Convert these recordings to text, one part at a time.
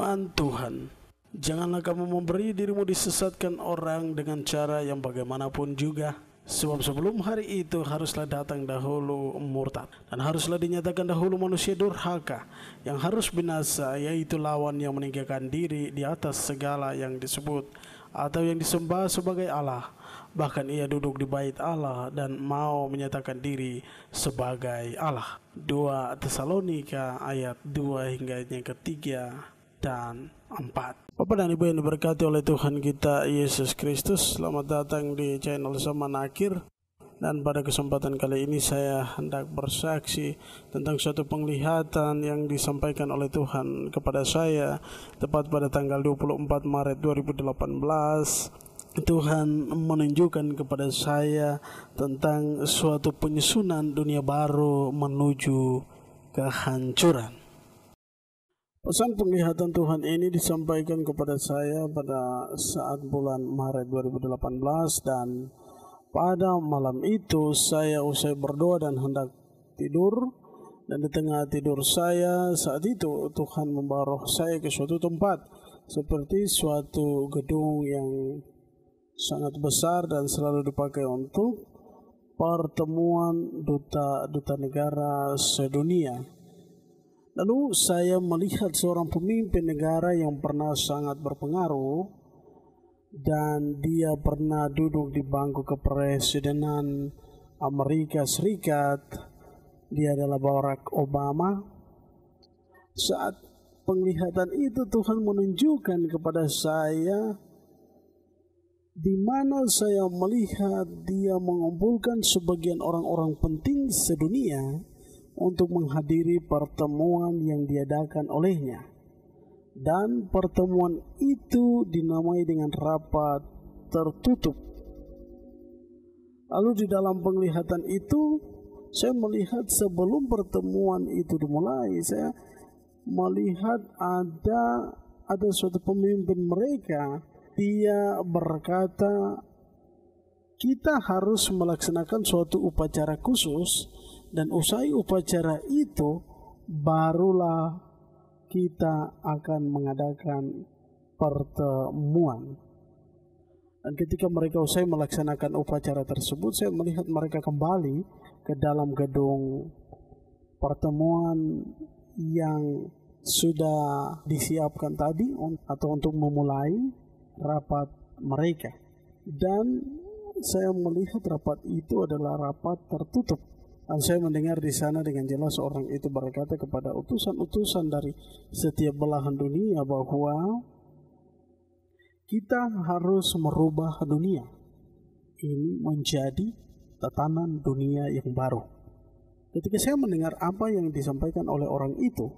Firman Tuhan, janganlah kamu memberi dirimu disesatkan orang dengan cara yang bagaimanapun juga. Sebab sebelum hari itu haruslah datang dahulu murtad, dan haruslah dinyatakan dahulu manusia durhaka yang harus binasa, yaitu lawan yang meninggikan diri di atas segala yang disebut atau yang disembah sebagai Allah. Bahkan ia duduk di bait Allah dan mau menyatakan diri sebagai Allah. 2 Tesalonika ayat 2 hingga yang ketiga dan 4. Bapak dan Ibu yang diberkati oleh Tuhan kita Yesus Kristus, selamat datang di channel Zaman Akhir. Dan pada kesempatan kali ini saya hendak bersaksi tentang suatu penglihatan yang disampaikan oleh Tuhan kepada saya tepat pada tanggal 24 Maret 2018. Tuhan menunjukkan kepada saya tentang suatu penyusunan dunia baru menuju kehancuran. Pesan penglihatan Tuhan ini disampaikan kepada saya pada saat bulan Maret 2018, dan pada malam itu saya usai berdoa dan hendak tidur, dan di tengah tidur saya saat itu Tuhan membawa roh saya ke suatu tempat seperti suatu gedung yang sangat besar dan selalu dipakai untuk pertemuan duta-duta negara sedunia. Lalu saya melihat seorang pemimpin negara yang pernah sangat berpengaruh, dan dia pernah duduk di bangku kepresidenan Amerika Serikat. Dia adalah Barack Obama. Saat penglihatan itu Tuhan menunjukkan kepada saya di mana saya melihat dia mengumpulkan sebagian orang-orang penting sedunia untuk menghadiri pertemuan yang diadakan olehnya. Dan pertemuan itu dinamai dengan rapat tertutup. Lalu di dalam penglihatan itu saya melihat sebelum pertemuan itu dimulai, saya melihat ada suatu pemimpin mereka. Dia berkata, kita harus melaksanakan suatu upacara khusus, dan usai upacara itu barulah kita akan mengadakan pertemuan. Dan ketika mereka usai melaksanakan upacara tersebut, saya melihat mereka kembali ke dalam gedung pertemuan yang sudah disiapkan tadi atau untuk memulai rapat mereka. Dan saya melihat rapat itu adalah rapat tertutup. Dan saya mendengar di sana dengan jelas orang itu berkata kepada utusan-utusan dari setiap belahan dunia bahwa kita harus merubah dunia ini menjadi tatanan dunia yang baru. Ketika saya mendengar apa yang disampaikan oleh orang itu,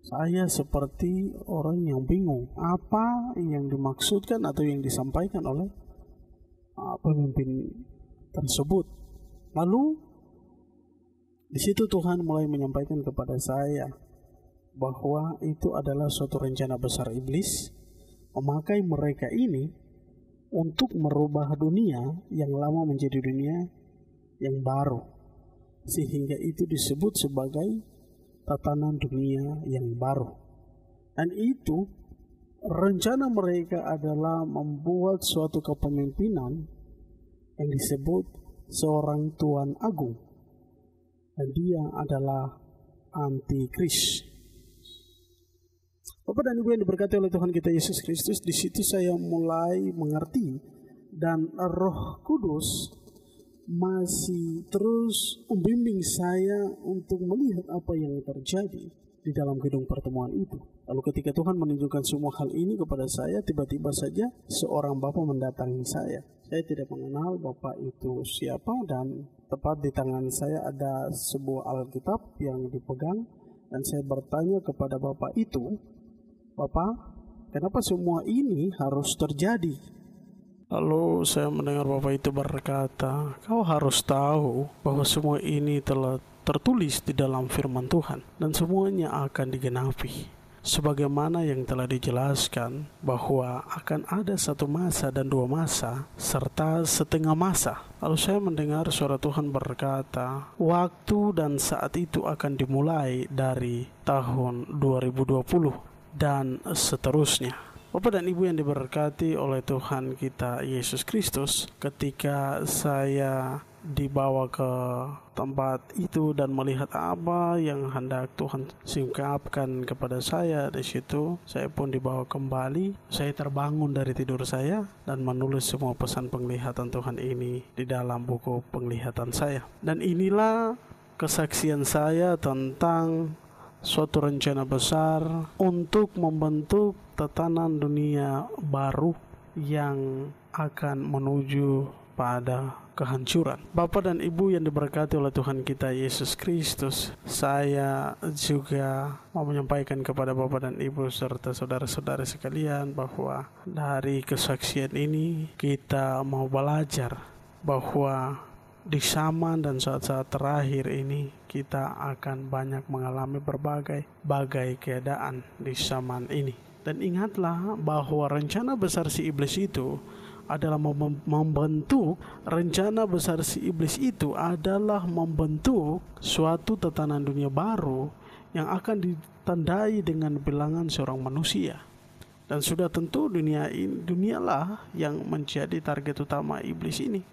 saya seperti orang yang bingung apa yang dimaksudkan atau yang disampaikan oleh pemimpin tersebut. Lalu di situ Tuhan mulai menyampaikan kepada saya bahwa itu adalah suatu rencana besar iblis memakai mereka ini untuk merubah dunia yang lama menjadi dunia yang baru, sehingga itu disebut sebagai tatanan dunia yang baru. Dan itu rencana mereka adalah membuat suatu kepemimpinan yang disebut seorang Tuan Agung, dan dia adalah antikris. Bapak dan Ibu yang diberkati oleh Tuhan kita Yesus Kristus, di situ saya mulai mengerti, dan Roh Kudus masih terus membimbing saya untuk melihat apa yang terjadi di dalam gedung pertemuan itu. Lalu ketika Tuhan menunjukkan semua hal ini kepada saya, tiba-tiba saja seorang bapak mendatangi saya. Saya tidak mengenal bapak itu siapa, dan tepat di tangan saya ada sebuah Alkitab yang dipegang, dan saya bertanya kepada bapak itu, "Bapak, kenapa semua ini harus terjadi?" Lalu saya mendengar bapak itu berkata, "Kau harus tahu bahwa semua ini telah tertulis di dalam firman Tuhan, dan semuanya akan digenapi. Sebagaimana yang telah dijelaskan bahwa akan ada satu masa dan dua masa, serta setengah masa." Lalu saya mendengar suara Tuhan berkata, waktu dan saat itu akan dimulai dari tahun 2020. dan seterusnya. Bapak dan Ibu yang diberkati oleh Tuhan kita Yesus Kristus, ketika saya dibawa ke tempat itu dan melihat apa yang hendak Tuhan singkapkan kepada saya di situ, saya pun dibawa kembali. Saya terbangun dari tidur saya dan menulis semua pesan penglihatan Tuhan ini di dalam buku penglihatan saya. Dan inilah kesaksian saya tentang suatu rencana besar untuk membentuk tatanan dunia baru yang akan menuju pada kehancuran. Bapak dan Ibu yang diberkati oleh Tuhan kita Yesus Kristus, saya juga mau menyampaikan kepada Bapak dan Ibu serta saudara-saudara sekalian bahwa dari kesaksian ini kita mau belajar bahwa di zaman dan saat-saat terakhir ini kita akan banyak mengalami berbagai keadaan di zaman ini. Dan ingatlah bahwa rencana besar si iblis itu adalah membentuk suatu tatanan dunia baru yang akan ditandai dengan bilangan seorang manusia. Dan sudah tentu dunialah yang menjadi target utama iblis ini.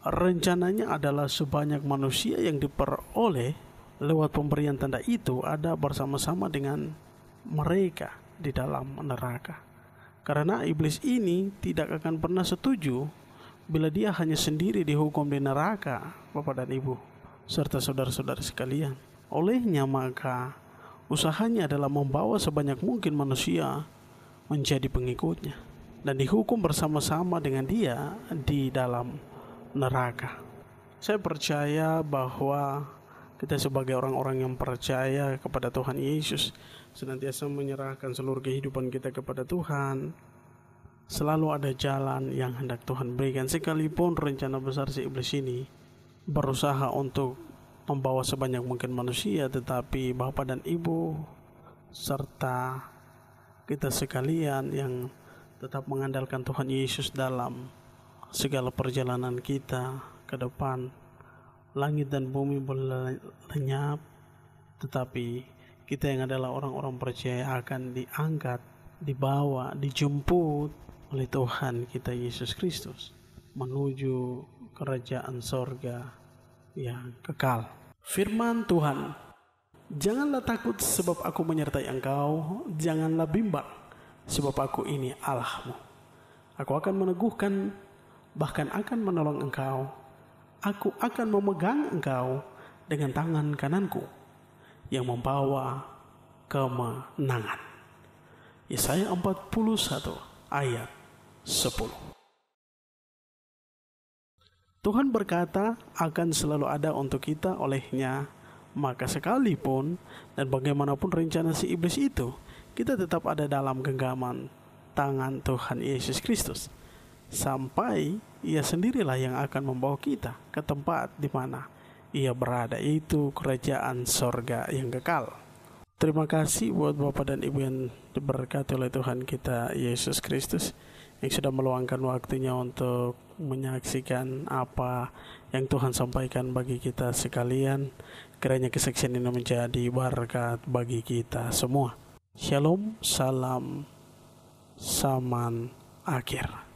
Rencananya adalah sebanyak manusia yang diperoleh lewat pemberian tanda itu ada bersama-sama dengan mereka di dalam neraka. Karena iblis ini tidak akan pernah setuju bila dia hanya sendiri dihukum di neraka, Bapak dan Ibu, serta saudara-saudara sekalian. Olehnya maka usahanya adalah membawa sebanyak mungkin manusia menjadi pengikutnya dan dihukum bersama-sama dengan dia di dalam neraka. Saya percaya bahwa kita sebagai orang-orang yang percaya kepada Tuhan Yesus senantiasa menyerahkan seluruh kehidupan kita kepada Tuhan. Selalu ada jalan yang hendak Tuhan berikan, sekalipun rencana besar si iblis ini berusaha untuk membawa sebanyak mungkin manusia, tetapi Bapak dan Ibu serta kita sekalian yang tetap mengandalkan Tuhan Yesus dalam segala perjalanan kita ke depan. Langit dan bumi boleh lenyap, tetapi kita yang adalah orang-orang percaya akan diangkat, dibawa, dijemput oleh Tuhan kita Yesus Kristus menuju kerajaan sorga yang kekal. Firman Tuhan, janganlah takut sebab aku menyertai engkau, janganlah bimbang sebab aku ini Allahmu. Aku akan meneguhkan, bahkan akan menolong engkau. Aku akan memegang engkau dengan tangan kananku yang membawa kemenangan. Yesaya 41 ayat 10. Tuhan berkata akan selalu ada untuk kita olehnya, maka sekalipun dan bagaimanapun rencana si iblis itu, kita tetap ada dalam genggaman tangan Tuhan Yesus Kristus. Sampai Ia sendirilah yang akan membawa kita ke tempat di mana Ia berada, yaitu kerajaan sorga yang kekal. Terima kasih buat Bapak dan Ibu yang diberkati oleh Tuhan kita Yesus Kristus yang sudah meluangkan waktunya untuk menyaksikan apa yang Tuhan sampaikan bagi kita sekalian. Kiranya kesaksian ini menjadi berkat bagi kita semua. Shalom, salam, zaman akhir.